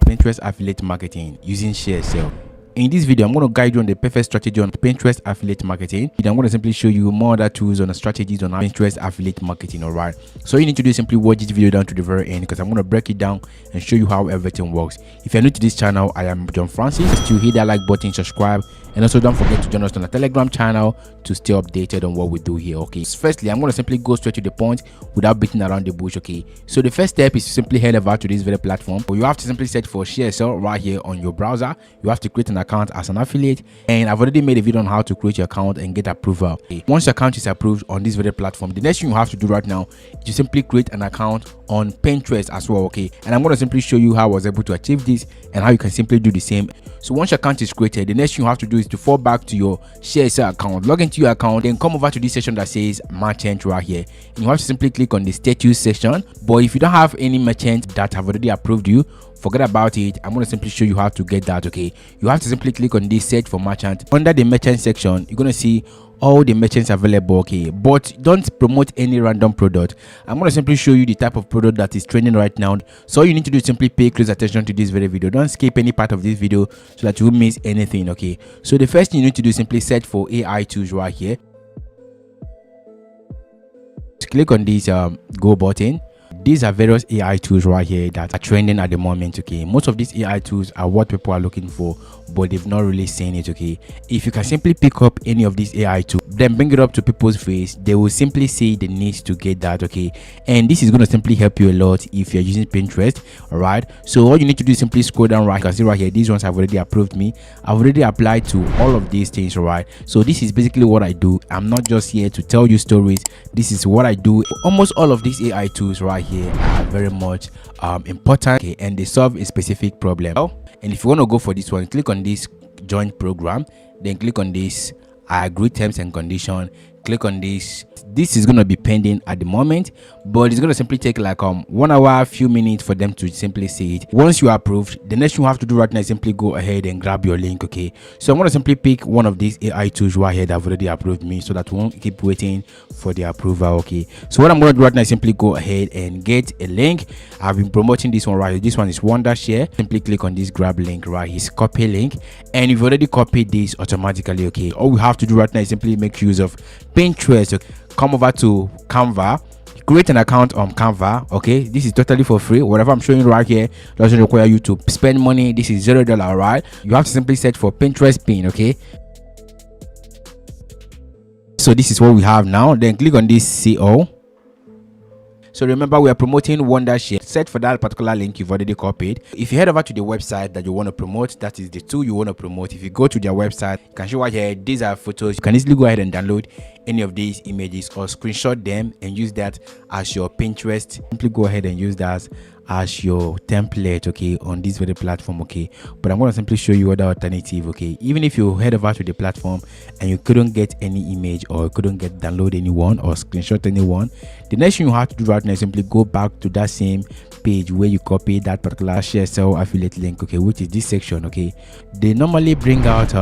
Pinterest affiliate marketing using share sale. In this video, I'm going to guide you on the perfect strategy on Pinterest affiliate marketing. I'm going to simply show you more other tools on the strategies on Pinterest affiliate marketing. All right, so you need to do is simply watch this video down to the very end, because I'm going to break it down and show you how everything works. If you're new to this channel, I am John Francis. To hit that like button, subscribe, and also don't forget to join us on the Telegram channel to stay updated on what we do here. Okay, so firstly, I'm going to simply go straight to the point without beating around the bush. Okay, so the first step is to simply head over to this very platform. You have to simply search for share sale right here on your browser. You have to create an account as an affiliate, and I've already made a video on how to create your account and get approval. Okay, once your account is approved on this very platform, the next thing you have to do right now is to simply create an account on Pinterest as well. Okay, and I'm going to simply show you how I was able to achieve this and how you can simply do the same. So once your account is created, the next thing you have to do is to fall back to your share sale account, log into your account, then come over to this section that says merchant right here, and you have to simply click on the status section. But if you don't have any merchant that have already approved you, forget about it. I'm going to simply show you how to get that. Okay, you have to simply click on this search for merchant. Under the merchant section, you're going to see all the merchants available. Okay, but don't promote any random product. I'm going to simply show you the type of product that is trending right now. So all you need to do is simply pay close attention to this very video. Don't skip any part of this video so that you won't miss anything. Okay, so the first thing you need to do is simply search for AI tools right here. Click on this go button. These are various AI tools right here that are trending at the moment. Okay, most of these AI tools are what people are looking for, but they've not really seen it. Okay, if you can simply pick up any of these AI tools, then bring it up to people's face, they will simply see the need to get that. Okay, and this is going to simply help you a lot if you're using Pinterest. All right, so all you need to do is simply scroll down right. You can see right here, these ones have already approved me. I've already applied to all of these things. All right, so this is basically what I do. I'm not just here to tell you stories. This is what I do. Almost all of these AI tools right here are very much important, okay, and they solve a specific problem. And if you want to go for this one, click on this join program, then click on this I agree terms and condition. Click on this. This is going to be pending at the moment, but it's going to simply take like 1 hour, few minutes for them to simply see it. Once you are approved, the next thing you have to do right now is simply go ahead and grab your link. Okay, so I'm going to simply pick one of these AI tools right here that have already approved me, so that we won't keep waiting for the approval. Okay, so what I'm going to do right now is simply go ahead and get a link. I've been promoting this one right here. This one is Wondershare. Simply click on this grab link right here, copy link, and you've already copied this automatically. Okay, all we have to do right now is simply make use of Pinterest. Okay, come over to Canva, create an account on Canva. Okay, this is totally for free. Whatever I'm showing right here doesn't require you to spend money. This is $0. Right, you have to simply search for Pinterest pin. Okay, so this is what we have now. Then click on this CO. So remember, we are promoting Wondershare. Search for that particular link you've already copied. If you head over to the website that you want to promote, that is the tool you want to promote. If you go to their website, you can show right here, these are photos. You can easily go ahead and download any of these images or screenshot them and use that as your Pinterest. Simply go ahead and use that as your template, okay, on this very platform. Okay, but I'm going to simply show you other alternative. Okay, even if you head over to the platform and you couldn't get any image or couldn't get download anyone or screenshot anyone, the next thing you have to do right now is simply go back to that same page where you copy that particular share sale affiliate link. Okay, which is this section. Okay, they normally bring out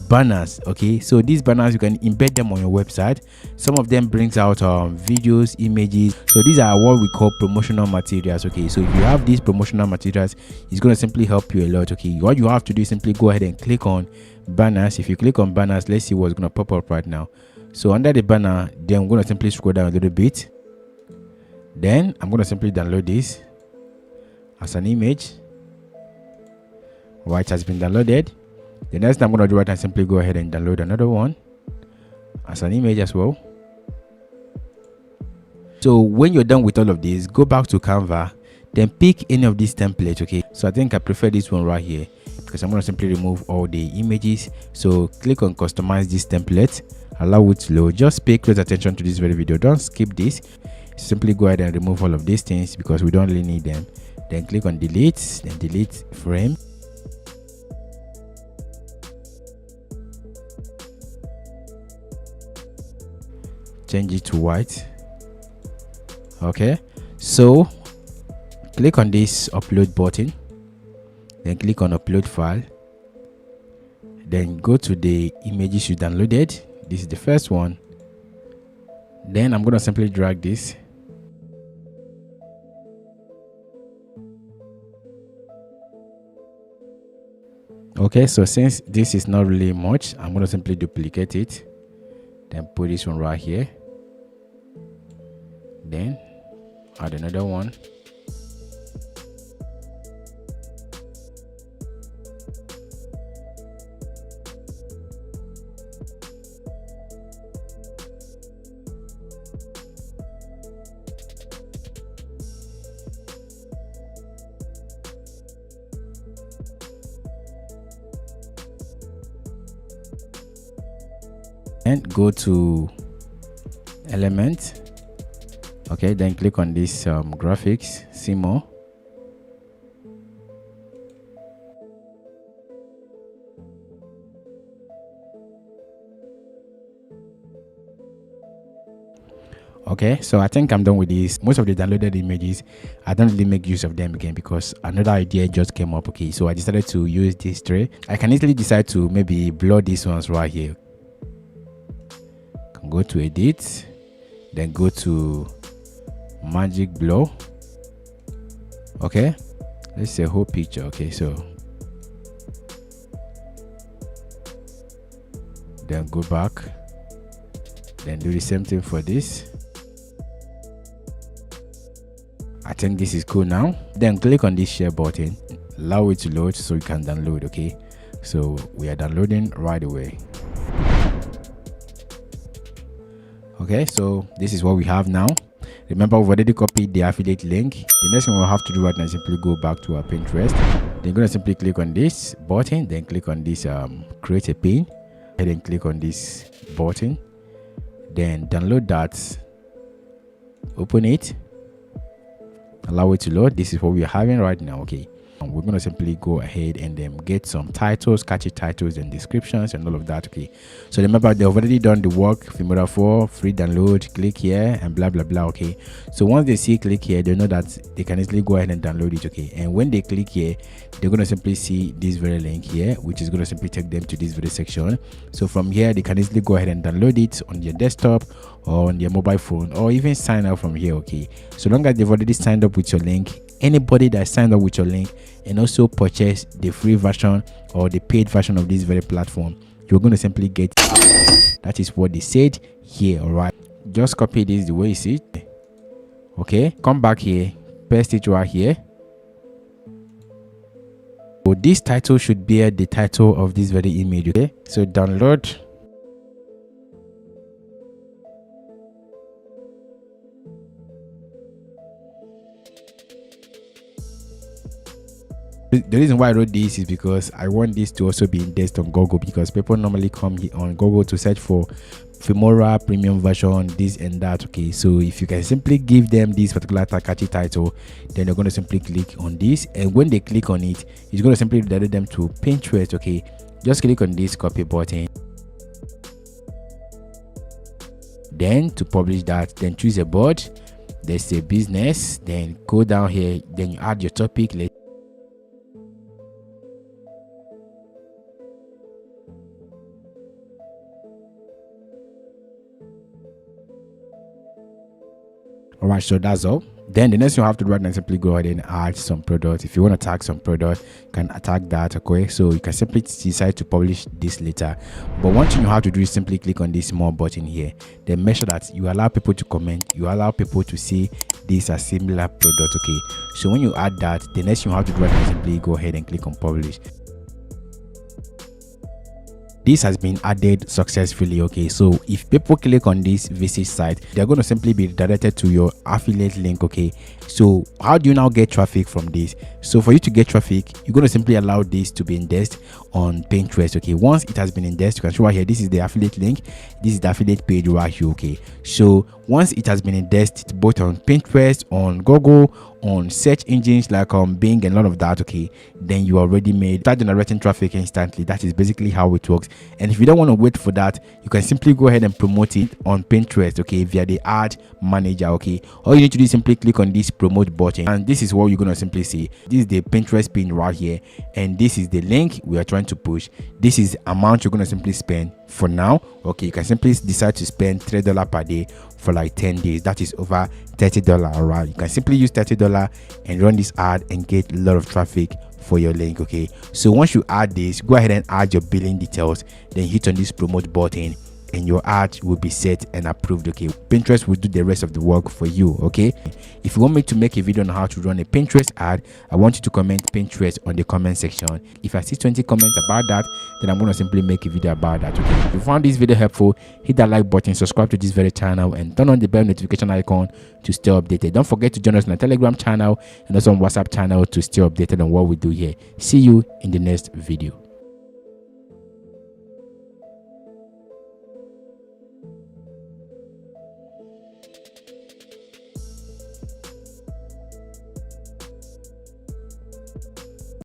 banners. Okay, so these banners, you can embed them on your website. Some of them brings out videos, images. So these are what we call promotional materials. Okay, so if you have these promotional materials, it's going to simply help you a lot. Okay, what you have to do is simply go ahead and click on banners. If you click on banners, let's see what's going to pop up right now. So under the banner, then I'm going to simply scroll down a little bit. Then I'm going to simply download this as an image. Right, it has been downloaded. The next thing I'm going to do right now is simply go ahead and download another one as an image as well. So when you're done with all of this, go back to Canva, then pick any of these templates. Okay, so I think I prefer this one right here because I'm going to simply remove all the images. So click on customize this template, allow it to load. Just pay close attention to this very video, don't skip this. Simply go ahead and remove all of these things because we don't really need them. Then click on delete, then delete frame. Change it to white. Okay, so click on this upload button, then click on upload file, then go to the images you downloaded. This is the first one. Then I'm going to simply drag this. Okay, so since this is not really much, I'm going to simply duplicate it, then put this one right here, then add another one. And go to element. Okay, then click on this graphics, see more. Okay, so I think I'm done with this. Most of the downloaded images, I don't really make use of them again because another idea just came up. Okay, so I decided to use this tray. I can easily decide to maybe blur these ones right here. Can go to edit, then go to magic blur. Okay, let's say whole picture. Okay, so then go back, then do the same thing for this. I think this is cool now. Then click on this share button, allow it to load so you can download. Okay, so we are downloading right away. Okay, so this is what we have now. Remember, we've already copied the affiliate link. The next thing we'll have to do right now is simply go back to our Pinterest. Then you're going to simply click on this button, then click on this create a pin, and then click on this button, then download that, open it, allow it to load. This is what we are having right now. Okay, we're going to simply go ahead and then get some titles, catchy titles and descriptions and all of that. Okay, so remember, they've already done the work. Filmora 4 free download, click here and blah blah blah. Okay, so once they see click here, they know that they can easily go ahead and download it. Okay, and when they click here, they're going to simply see this very link here, which is going to simply take them to this very section. So from here, they can easily go ahead and download it on their desktop or on their mobile phone, or even sign up from here. Okay, so long as they've already signed up with your link, anybody that signed up with your link and also purchase the free version or the paid version of this very platform, you're going to simply get it. That is what they said here. All right, just copy this the way you see it. Okay, come back here, paste it right here. So this title should bear the title of this very image. Okay, so download. The reason why I wrote this is because I want this to also be indexed on Google, because people normally come here on Google to search for Filmora premium version, this and that. Okay, so if you can simply give them this particular catchy title, then they're going to simply click on this, and when they click on it, it's going to simply redirect them to Pinterest. Okay, just click on this copy button, then to publish that, then choose a board, there's a business, then go down here, then you add your topic. All right, so that's all. Then the next thing you have to do right now is simply go ahead and add some product. If you want to tag some product, you can tag that. Okay, so you can simply decide to publish this later. But one thing you have to do is simply click on this more button here. Then make sure that you allow people to comment, you allow people to see these are similar product. Okay, so when you add that, the next thing you have to do right now is simply go ahead and click on publish. This has been added successfully. Okay, so if people click on this visit site, they're going to simply be redirected to your affiliate link. Okay, so how do you now get traffic from this? So for you to get traffic, you're going to simply allow this to be indexed on Pinterest. Okay, once it has been indexed, you can show right here, this is the affiliate link, this is the affiliate page right here. Okay, so once it has been indexed both on Pinterest, on Google, on search engines like Bing and a lot of that, okay, then you already start generating traffic instantly. That is basically how it works. And if you don't want to wait for that, you can simply go ahead and promote it on Pinterest, okay, via the ad manager. Okay, all you need to do is simply click on this promote button, and this is what you're going to simply see. This is the Pinterest pin right here, and this is the link we are trying to push. This is the amount you're going to simply spend for now. Okay, you can simply decide to spend $3 per day for like 10 days. That is over $30. All right, you can simply use $30 and run this ad and get a lot of traffic for your link. Okay, so once you add this, go ahead and add your billing details, then hit on this promote button and your ad will be set and approved. Okay, Pinterest will do the rest of the work for you. Okay, if you want me to make a video on how to run a Pinterest ad, I want you to comment Pinterest on the comment section. If I see 20 comments about that, then I'm going to simply make a video about that. Okay, if you found this video helpful, hit that like button, subscribe to this very channel, and turn on the bell notification icon to stay updated. Don't forget to join us on the Telegram channel and also on WhatsApp channel to stay updated on what we do here. See you in the next video.